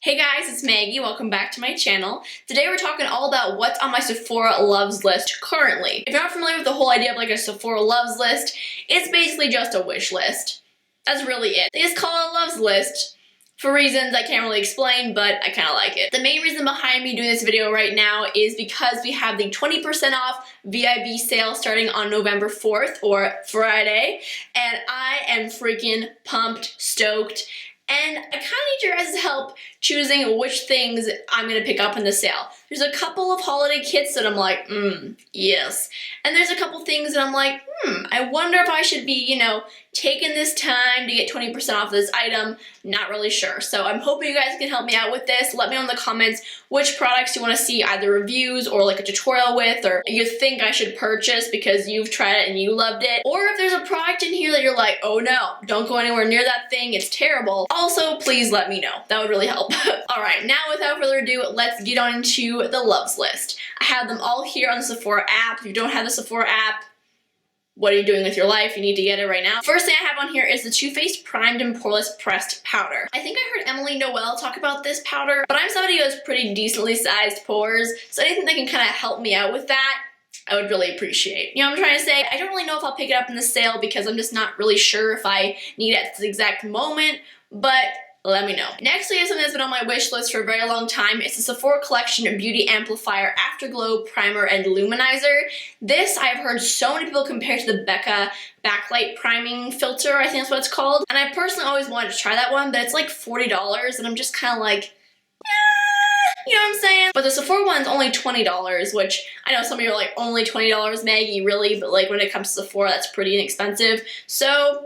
Hey guys, it's Maggie. Welcome back to my channel. Today we're talking all about what's on my Sephora loves list currently. If you're not familiar with the whole idea of like a Sephora loves list, it's basically just a wish list. That's really it. They just call it a loves list for reasons I can't really explain, but I kind of like it. The main reason behind me doing this video right now is because we have the 20% off VIB sale starting on November 4th or Friday, and I am freaking pumped, stoked. And I kind of need your guys' help choosing which things I'm going to pick up in the sale. There's a couple of holiday kits that I'm like, yes. And there's a couple things that I'm like, I wonder if I should be, taking this time to get 20% off this item. Not really sure. So I'm hoping you guys can help me out with this. Let me know in the comments which products you want to see either reviews or like a tutorial with, or you think I should purchase because you've tried it and you loved it. Or if there's a product in here that you're like, oh no, don't go anywhere near that thing, it's terrible. Also, please let me know. That would really help. All right, now without further ado, let's get on into the loves list. I have them all here on the Sephora app. If you don't have the Sephora app, what are you doing with your life? You need to get it right now. First thing I have on here is the Too Faced Primed and Poreless Pressed Powder. I think I heard Emily Noel talk about this powder, but I'm somebody who has pretty decently sized pores, so anything that can kind of help me out with that, I would really appreciate. You know what I'm trying to say? I don't really know if I'll pick it up in the sale because I'm just not really sure if I need it at this exact moment, but let me know. Next, we have something that's been on my wish list for a very long time. It's the Sephora Collection Beauty Amplifier Afterglow Primer and Luminizer. This I've heard so many people compare to the Becca Backlight Priming Filter, I think that's what it's called. And I personally always wanted to try that one, but it's like $40 and I'm just kind of like, you know what I'm saying? But the Sephora one's only $20, which I know some of you are like, only $20, Maggie, really? But like when it comes to Sephora, that's pretty inexpensive. So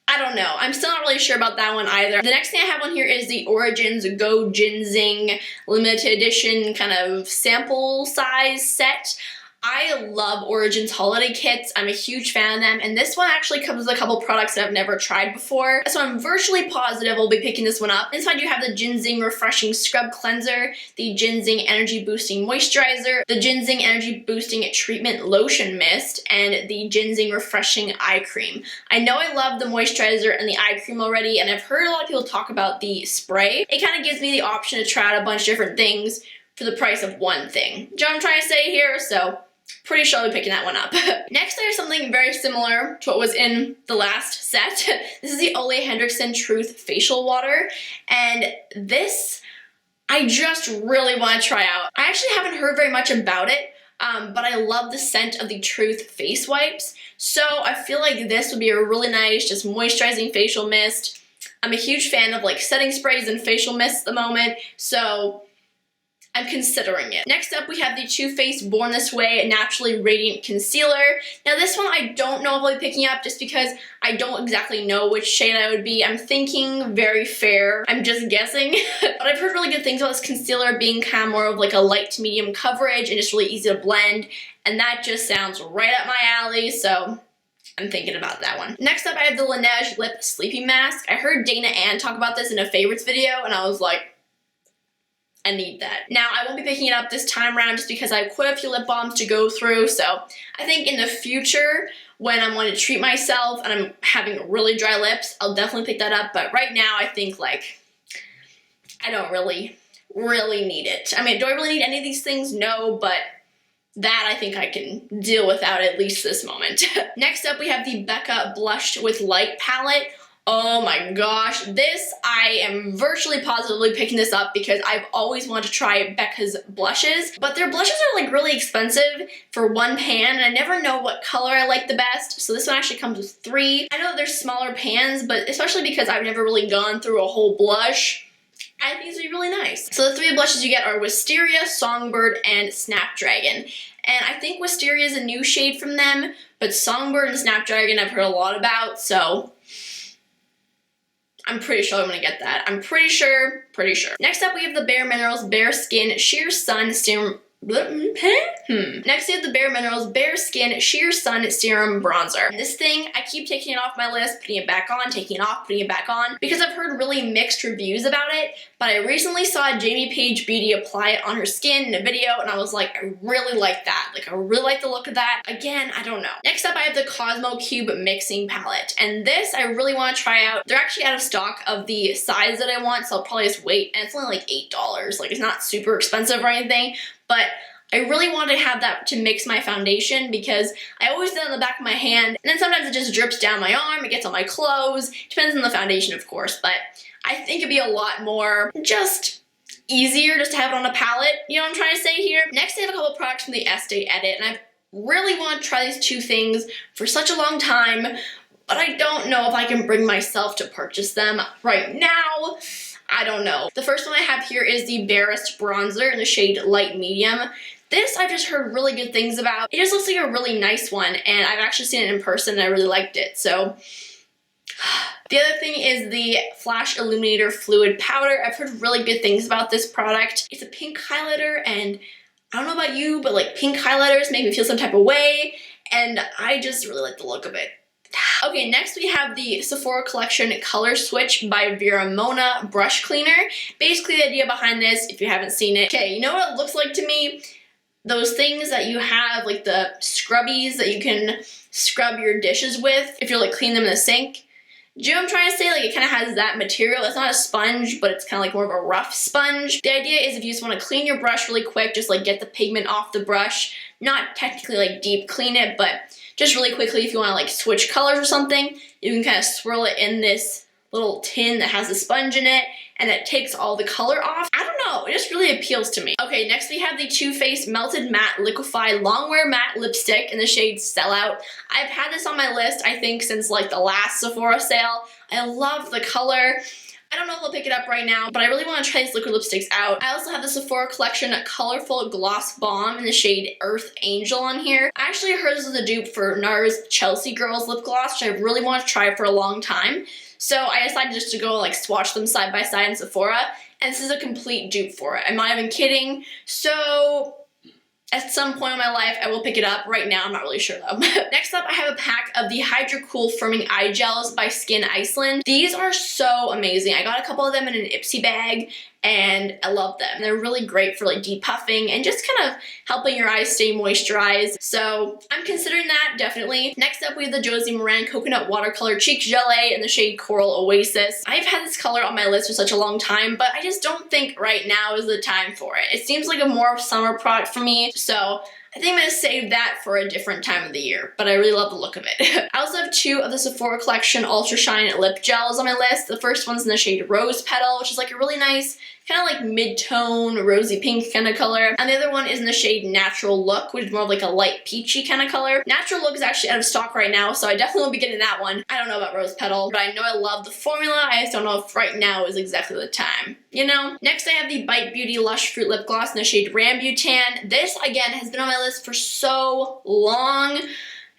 I don't know. I'm still not really sure about that one either. The next thing I have on here is the Origins Go GinZing limited edition kind of sample size set. I love Origins holiday kits. I'm a huge fan of them, and this one actually comes with a couple products that I've never tried before, so I'm virtually positive I'll be picking this one up. Inside you have the GinZing Refreshing Scrub Cleanser, the GinZing Energy Boosting Moisturizer, the GinZing Energy Boosting Treatment Lotion Mist, and the GinZing Refreshing Eye Cream. I know I love the moisturizer and the eye cream already, and I've heard a lot of people talk about the spray. It kind of gives me the option to try out a bunch of different things for the price of one thing. Do you know what I'm trying to say here? So pretty sure I'll be picking that one up. Next, there's something very similar to what was in the last set. This is the Henriksen Truth Facial Water, and this I just really want to try out. I actually haven't heard very much about it, but I love the scent of the Truth face wipes, so I feel like this would be a really nice, just moisturizing facial mist. I'm a huge fan of like setting sprays and facial mists at the moment, so I'm considering it. Next up, we have the Too Faced Born This Way Naturally Radiant Concealer. Now this one I don't know if I'll be picking up just because I don't exactly know which shade I would be. I'm thinking very fair. I'm just guessing. But I've heard really good things about this concealer being kind of more of like a light to medium coverage and just really easy to blend. And that just sounds right up my alley, so I'm thinking about that one. Next up, I have the Laniege Lip Sleeping Mask. I heard Dana Ann talk about this in a favorites video, and I was like, I need that. Now, I won't be picking it up this time around just because I have quite a few lip balms to go through, so I think in the future, when I'm wanting to treat myself and I'm having really dry lips, I'll definitely pick that up, but right now I think like, I don't really need it. I mean, do I really need any of these things? No, but that I think I can deal without at least this moment. Next up, we have the Becca Blushed with Light palette. Oh my gosh, this, I am virtually positively picking this up because I've always wanted to try Becca's blushes, but their blushes are like really expensive for one pan, and I never know what color I like the best, so this one actually comes with 3. I know that there's smaller pans, but especially because I've never really gone through a whole blush, I think this would be really nice. So the 3 blushes you get are Wisteria, Songbird, and Snapdragon. And I think Wisteria is a new shade from them, but Songbird and Snapdragon I've heard a lot about, so I'm pretty sure I'm gonna get that. I'm pretty sure. Next up, we have the Bareminerals bareSkin Sheer Sun Next we have the Bareminerals bareSkin Sheer Sun Serum Bronzer. This thing, I keep taking it off my list, putting it back on, taking it off, putting it back on, because I've heard really mixed reviews about it, but I recently saw Jamie Page Beauty apply it on her skin in a video, and I was like, I really like that. Like, I really like the look of that. Again, I don't know. Next up, I have the Cosmocube Mixing Palette, and this I really want to try out. They're actually out of stock of the size that I want, so I'll probably just wait, and it's only like $8. Like, it's not super expensive or anything, but I really want to have that to mix my foundation because I always do it on the back of my hand, and then sometimes it just drips down my arm, it gets on my clothes. Depends on the foundation, of course, but I think it'd be a lot more just easier just to have it on a palette. You know what I'm trying to say here? Next, I have a couple products from the Estée edit, and I really want to try these two things for such a long time, but I don't know if I can bring myself to purchase them right now. I don't know. The first one I have here is the Barest bronzer in the shade Light Medium. This I've just heard really good things about. It just looks like a really nice one, and I've actually seen it in person and I really liked it, so. The other thing is the Flash Illuminator Fluid Powder. I've heard really good things about this product. It's a pink highlighter, and I don't know about you, but like pink highlighters make me feel some type of way, and I just really like the look of it. Okay, next we have the Sephora Collection Color Switch by Vera Brush Cleaner. Basically the idea behind this, if you haven't seen it, okay, you know what it looks like to me? Those things that you have, like the scrubbies that you can scrub your dishes with if you're like cleaning them in the sink. Do you know what I'm trying to say? Like, it kind of has that material. It's not a sponge, but it's kind of like more of a rough sponge. The idea is if you just want to clean your brush really quick, just like get the pigment off the brush, not technically like deep clean it, but just really quickly if you want to like switch colors or something, you can kind of swirl it in this little tin that has a sponge in it, and it takes all the color off. I don't know, it just really appeals to me. Okay, next we have the Too Faced Melted Matte Liquified Longwear Matte Lipstick in the shade Sellout. I've had this on my list, I think, since like the last Sephora sale. I love the color. I don't know if I'll pick it up right now, but I really want to try these liquid lipsticks out. I also have the Sephora Collection Colourful Gloss Balm in the shade Earth Angel on here. I actually heard this was a dupe for NARS Chelsea Girls lip gloss, which I really want to try for a long time. So I decided just to go like swatch them side by side in Sephora, and this is a complete dupe for it. I'm not even kidding. So at some point in my life, I will pick it up. Right now, I'm not really sure though. Next up, I have a pack of the Hydra Cool Firming Eye Gels by Skynn Iceland. These are so amazing. I got a couple of them in an Ipsy bag, and I love them. They're really great for like depuffing and just kind of helping your eyes stay moisturized. So I'm considering that, definitely. Next up, we have the Josie Maran Coconut Watercolor Cheek Gelée in the shade Coral Oasis. I've had this color on my list for such a long time, but I just don't think right now is the time for it. It seems like a more summer product for me, so I think I'm going to save that for a different time of the year, but I really love the look of it. I also have two of the Sephora Collection Ultra Shine Lip Gels on my list. The first one's in the shade Rose Petal, which is like a really nice, kind of like mid-tone, rosy pink kind of color. And the other one is in the shade Natural Look, which is more of like a light peachy kind of color. Natural Look is actually out of stock right now, so I definitely won't be getting that one. I don't know about Rose Petal, but I know I love the formula. I just don't know if right now is exactly the time, you know? Next, I have the Bite Beauty Lush Fruit Lip Gloss in the shade Rambutan. This, again, has been on my list for so long,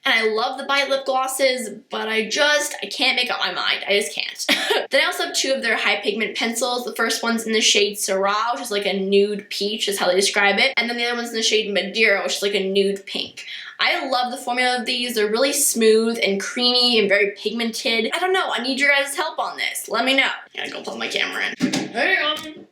and I love the Bite lip glosses, but I can't make up my mind. I just can't. Then I also have two of their high pigment pencils. The first one's in the shade Syrah, which is like a nude peach, is how they describe it. And then the other one's in the shade Madeira, which is like a nude pink. I love the formula of these. They're really smooth and creamy and very pigmented. I don't know, I need your guys' help on this. Let me know. I gotta go plug my camera in. Hang on.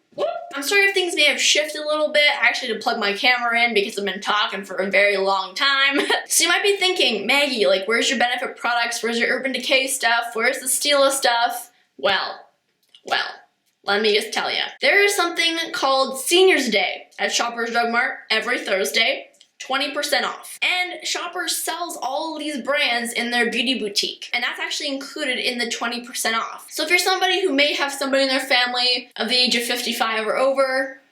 I'm sorry if things may have shifted a little bit. I actually had to plug my camera in because I've been talking for a very long time. So you might be thinking, Maggie, like, where's your Benefit products? Where's your Urban Decay stuff? Where's the Stila stuff? Well, let me just tell you. There is something called Seniors Day at Shoppers Drug Mart every Thursday. 20% off. And Shoppers sells all of these brands in their beauty boutique, and that's actually included in the 20% off. So if you're somebody who may have somebody in their family of the age of 55 or over,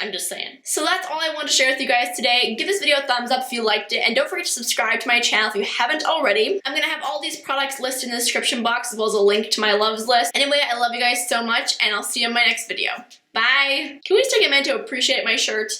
I'm just saying. So that's all I wanted to share with you guys today. Give this video a thumbs up if you liked it, and don't forget to subscribe to my channel if you haven't already. I'm gonna have all these products listed in the description box as well as a link to my loves list. Anyway, I love you guys so much, and I'll see you in my next video. Bye! Can we just take a minute to appreciate my shirt?